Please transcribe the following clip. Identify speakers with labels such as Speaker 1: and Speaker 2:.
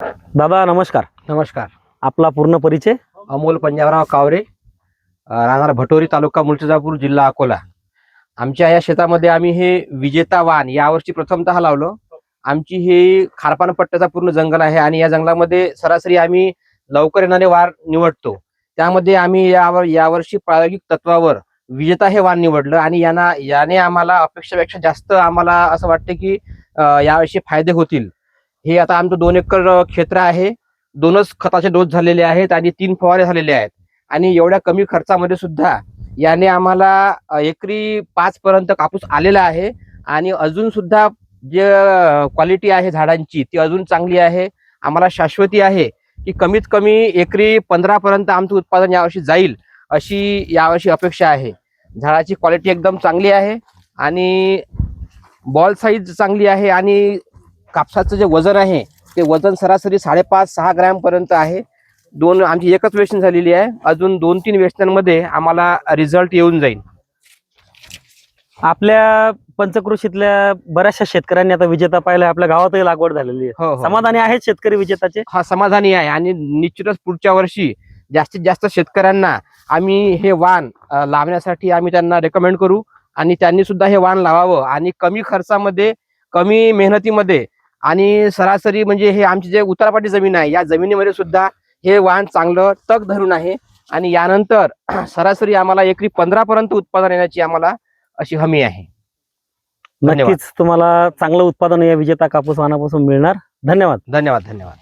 Speaker 1: दादा नमस्कार.
Speaker 2: नमस्कार.
Speaker 1: आपला पूर्ण परिचय?
Speaker 2: अमोल पंजाबराव कावरे, राहणार भटोरी, तालुका मूर्तिजापूर, जिल्हा अकोला. आमच्या या शेतामध्ये आम्ही हे विजेता वाण यावर्षी प्रथमतः लावलो. आमची ही खारपान पट्ट्याचा पूर्ण जंगल आहे आणि या जंगलामध्ये सरासरी आम्ही लवकर येणारे वाण निवडतो. त्यामध्ये आम्ही यावर्षी प्रायोगिक तत्वावर विजेता हे वाण निवडलं आणि याने आम्हाला अपेक्षेपेक्षा जास्त आम्हाला असं वाटतं की यावर्षी फायदे होतील. हे आता आमचं 2 एकर क्षेत्र आहे. 2च खताचे डोस झालेले आहेत आणि 3 फवारे झालेले आहेत आणि एवढ्या कमी खर्चामध्ये सुद्धा याने आम्हाला एकरी 5 पर्यंत कापूस आलेला आहे आणि अजून सुद्धा जे क्वालिटी आहे झाडांची ती अजून चांगली आहे. आम्हाला शाश्वती आहे की कमीत कमी एकरी 15 पर्यंत आमचं उत्पादन यावर्षी जाईल अशी यावर्षी अपेक्षा आहे. झाडाची क्वालिटी एकदम चांगली आहे आणि बॉल साईज चांगली आहे आणि कापसाचं जे वजन आहे ते वजन सरासरी 5.5-6 ग्रॅम पर्यंत आहे. आमची एकच वेचणी झालेली आहे. अजून 2-3 वेचण्यांमध्ये आम्हाला रिझल्ट येऊन जाईल.
Speaker 1: आपल्या पंचकृषीतल्या बऱ्याचशा शेतकऱ्यांनी आता विजेता पाहिला, आपल्या गावातही लागवड झालेली आहे.
Speaker 2: हो.
Speaker 1: समाधानी आहेत शेतकरी विजेताचे?
Speaker 2: हा, समाधानी आहे आणि निश्चितच पुढच्या वर्षी जास्तीत जास्त शेतकऱ्यांना आम्ही हे वाण लावण्यासाठी आम्ही त्यांना रेकमेंड करू आणि त्यांनी सुद्धा हे वाण लावावं आणि कमी खर्चामध्ये, कमी मेहनतीमध्ये आणि सरासरी म्हणजे हे आमची जे उतारपाटी जमीन आहे या जमिनीमध्ये सुद्धा हे वाण चांगलं तग धरून आहे आणि यानंतर सरासरी आम्हाला एकरी 15 पर्यंत उत्पादन येण्याची आम्हाला अशी हमी आहे. धन्यवाद.
Speaker 1: नक्कीच तुम्हाला चांगलं उत्पादन या विजेता कापूस वाणापासून मिळणार. धन्यवाद.
Speaker 2: धन्यवाद. धन्यवाद.